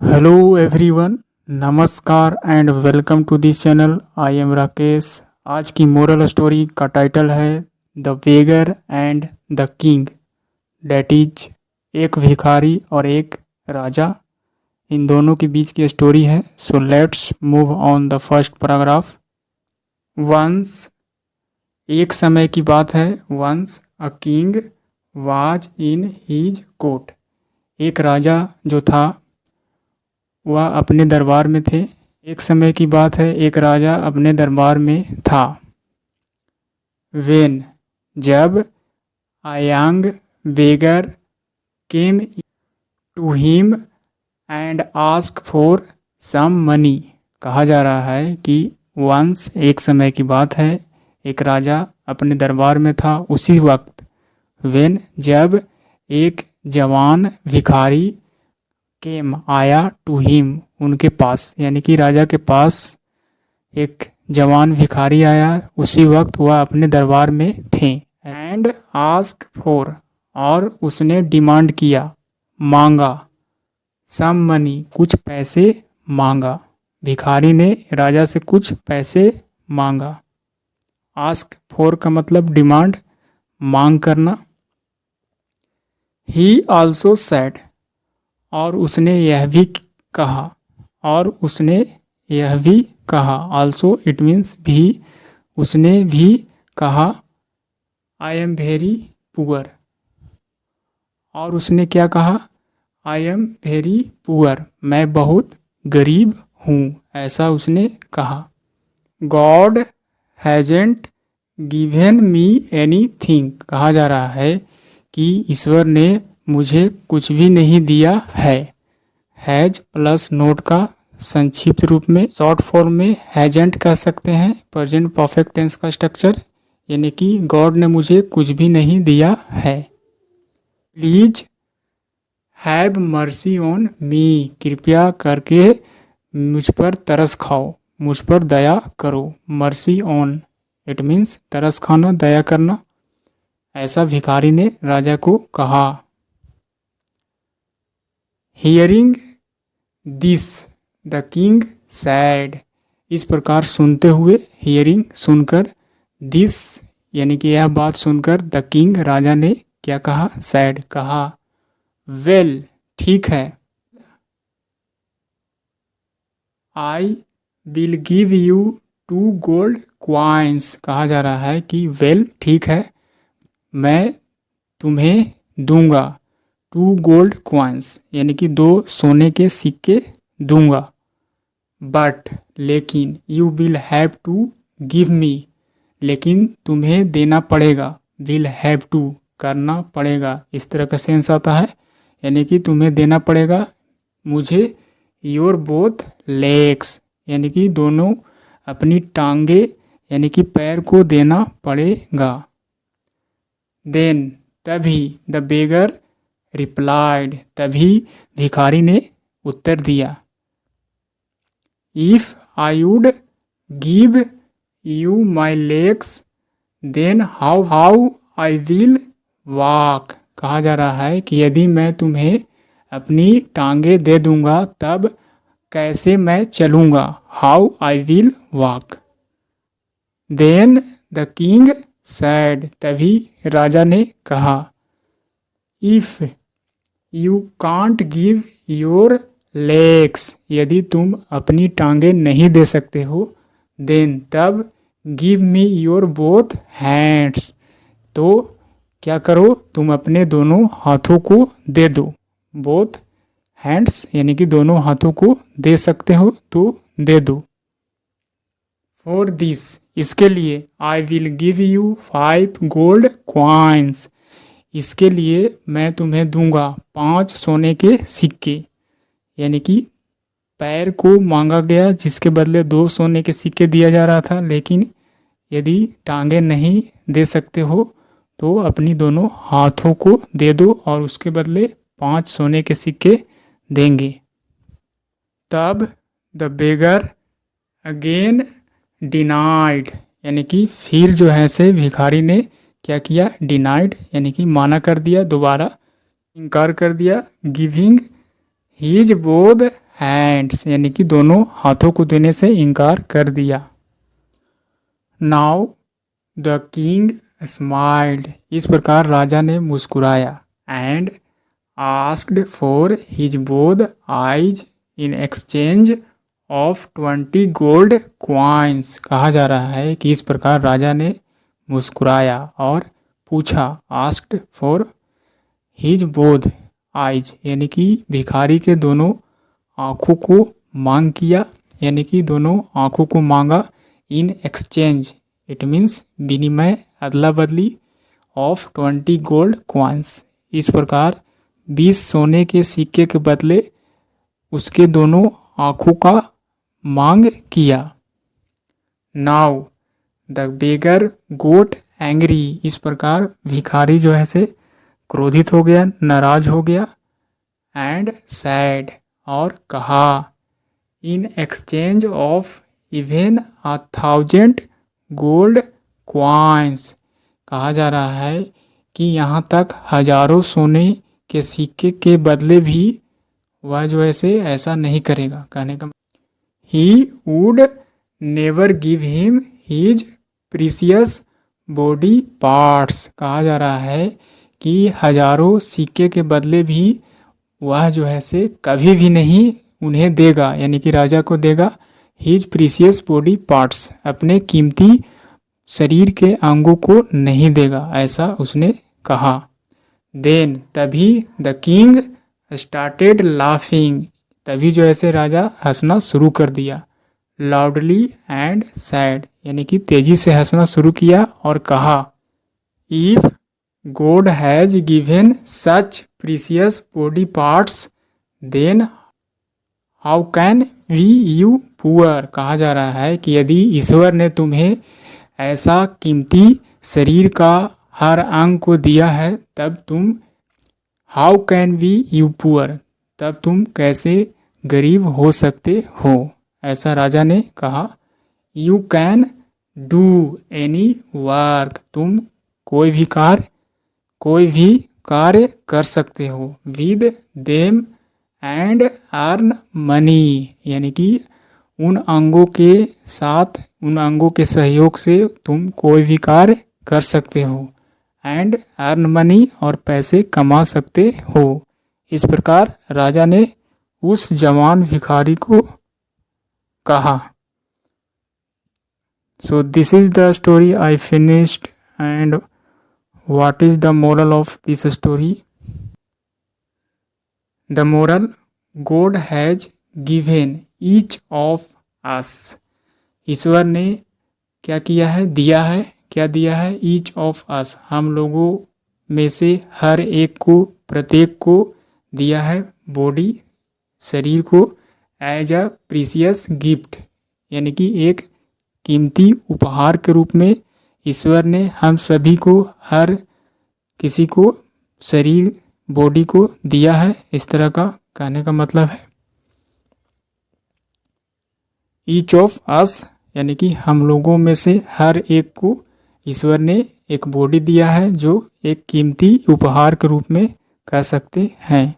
Hello everyone, नमस्कार and welcome to this channel. I am Rakesh. आज की मोरल स्टोरी का टाइटल है the beggar and the king, that is एक भिखारी और एक राजा। इन दोनों के बीच की स्टोरी है। So let's move on the first paragraph. Once, एक समय की बात है। Once a king was in his court, एक राजा जो था वह अपने दरबार में थे। एक समय की बात है, एक राजा अपने दरबार में था। वेन, जब a young beggar came to him and ask for some money. कहा जा रहा है कि वंस, एक समय की बात है, एक राजा अपने दरबार में था। उसी वक्त, वेन, जब एक जवान भिखारी केम, आया, टू हिम, उनके पास, यानी कि राजा के पास एक जवान भिखारी आया। उसी वक्त वह अपने दरबार में थे। एंड आस्क फॉर, और उसने डिमांड किया, मांगा, सम मनी, कुछ पैसे मांगा। भिखारी ने राजा से कुछ पैसे मांगा। आस्क फॉर का मतलब डिमांड, मांग करना। ही ऑल्सो सेड, और उसने यह भी कहा, और उसने यह भी कहा। ऑल्सो इट मीन्स भी, उसने भी कहा, आई एम वेरी पुअर। और उसने क्या कहा? आई एम वेरी पुअर, मैं बहुत गरीब हूँ, ऐसा उसने कहा। God हैजेंट given me any thing, कहा जा रहा है कि ईश्वर ने मुझे कुछ भी नहीं दिया है। हैज प्लस नोट का संक्षिप्त रूप में, शॉर्ट फॉर्म में हैजेंट कह सकते हैं। प्रेजेंट परफेक्ट टेंस का स्ट्रक्चर, यानी कि गॉड ने मुझे कुछ भी नहीं दिया है। Please have mercy on me, कृपया करके मुझ पर तरस खाओ, मुझ पर दया करो। मर्सी ऑन, इट मीन्स तरस खाना, दया करना। ऐसा भिखारी ने राजा को कहा। Hearing this the king sad, इस प्रकार सुनते हुए, हियरिंग सुनकर, दिस यानी कि यह बात सुनकर, द किंग राजा ने क्या कहा? सैड कहा। वेल, ठीक है। I will give you 2 gold coins, कहा जा रहा है कि वेल, ठीक है, मैं तुम्हें दूंगा 2 गोल्ड क्वाइंस, यानी कि 2 सोने के सिक्के दूंगा। बट, लेकिन, you will have to give me, लेकिन तुम्हें देना पड़ेगा। विल हैव टू, करना पड़ेगा, इस तरह का सेंस आता है, यानी कि तुम्हें देना पड़ेगा मुझे योर बोथ लेग्स, यानी कि दोनों अपनी टांगे, यानी कि पैर को देना पड़ेगा। देन, तभी, द बेगर रिप्लाइड, तभी भिखारी ने उत्तर दिया। If I would give you my legs then how I will walk, कहा जा रहा है कि यदि मैं तुम्हें अपनी टांगे दे दूंगा तब कैसे मैं चलूंगा। How I will walk. Then the king said, तभी राजा ने कहा, if you can't give your legs, यदि तुम अपनी टांगे नहीं दे सकते हो, देन तब, give me your both hands, तो क्या करो, तुम अपने दोनों हाथों को दे दो। बोथ हैंड्स यानी कि दोनों हाथों को दे सकते हो तो दे दो। फॉर दिस, इसके लिए, I will give you 5 gold coins, इसके लिए मैं तुम्हें दूंगा 5 सोने के सिक्के, यानी कि पैर को मांगा गया जिसके बदले 2 सोने के सिक्के दिया जा रहा था। लेकिन यदि टांगे नहीं दे सकते हो तो अपनी दोनों हाथों को दे दो और उसके बदले 5 सोने के सिक्के देंगे। तब द बेगर अगेन डिनाइड, यानी कि फिर जो है से भिखारी ने क्या किया? डिनाइड, यानी कि माना कर दिया, दोबारा इनकार कर दिया। गिविंग हीज बोथ हैंड्स, यानी कि दोनों हाथों को देने से इनकार कर दिया। नाउ द किंग स्माइल्ड, इस प्रकार राजा ने मुस्कुराया। And asked for his both eyes in exchange of 20 gold coins, कहा जा रहा है कि इस प्रकार राजा ने मुस्कुराया और पूछा, asked for his both eyes, यानी कि भिखारी के दोनों आँखों को मांग किया, यानी कि दोनों आँखों को मांगा। इन एक्सचेंज, इट मीन्स विनिमय, अदला बदली, ऑफ 20 गोल्ड क्वाइंस, इस प्रकार 20 सोने के सिक्के के बदले उसके दोनों आँखों का मांग किया। Now the beggar got angry, इस प्रकार भिखारी जो है से क्रोधित हो गया, नाराज हो गया। एंड सैड, और कहा, in exchange of even 1000 gold coins, कहा जा रहा है कि यहाँ तक हजारों सोने के सिक्के के बदले भी वह जो है से ऐसा नहीं करेगा। कहने का he would never give him his precious body parts, कहा जा रहा है कि हजारों सिक्के के बदले भी वह जो है से कभी भी नहीं उन्हें देगा, यानी कि राजा को देगा। हिज प्रीसियस बॉडी पार्ट्स, अपने कीमती शरीर के अंगों को नहीं देगा, ऐसा उसने कहा। देन, तभी द किंग स्टार्टेड लाफिंग, तभी जो ऐसे राजा हंसना शुरू कर दिया। लाउडली एंड सैड, यानी कि तेजी से हंसना शुरू किया और कहा, if God has given such precious body parts then how can we you poor, कहा जा रहा है कि यदि ईश्वर ने तुम्हें ऐसा कीमती शरीर का हर अंग को दिया है, तब तुम how can we you poor, तब तुम कैसे गरीब हो सकते हो, ऐसा राजा ने कहा। You can do any work, तुम कोई भी कार्य कर सकते हो। With them and earn money, यानी कि उन अंगों के साथ, उन अंगों के सहयोग से तुम कोई भी कार्य कर सकते हो। एंड अर्न मनी, और पैसे कमा सकते हो। इस प्रकार राजा ने उस जवान भिखारी को कहा। So this is the story I finished, and what is the moral of this story? The moral, God has given each of us, ईश्वर ने क्या किया है, दिया है, क्या दिया है? ईच ऑफ अस, हम लोगों में से हर एक को, प्रत्येक को दिया है बॉडी, शरीर को, एज अ प्रीसियस गिफ्ट, यानी कि एक कीमती उपहार के रूप में ईश्वर ने हम सभी को, हर किसी को शरीर, बॉडी को दिया है। इस तरह का कहने का मतलब है। ईच ऑफ अस, यानी कि हम लोगों में से हर एक को ईश्वर ने एक बॉडी दिया है, जो एक कीमती उपहार के रूप में कह सकते हैं।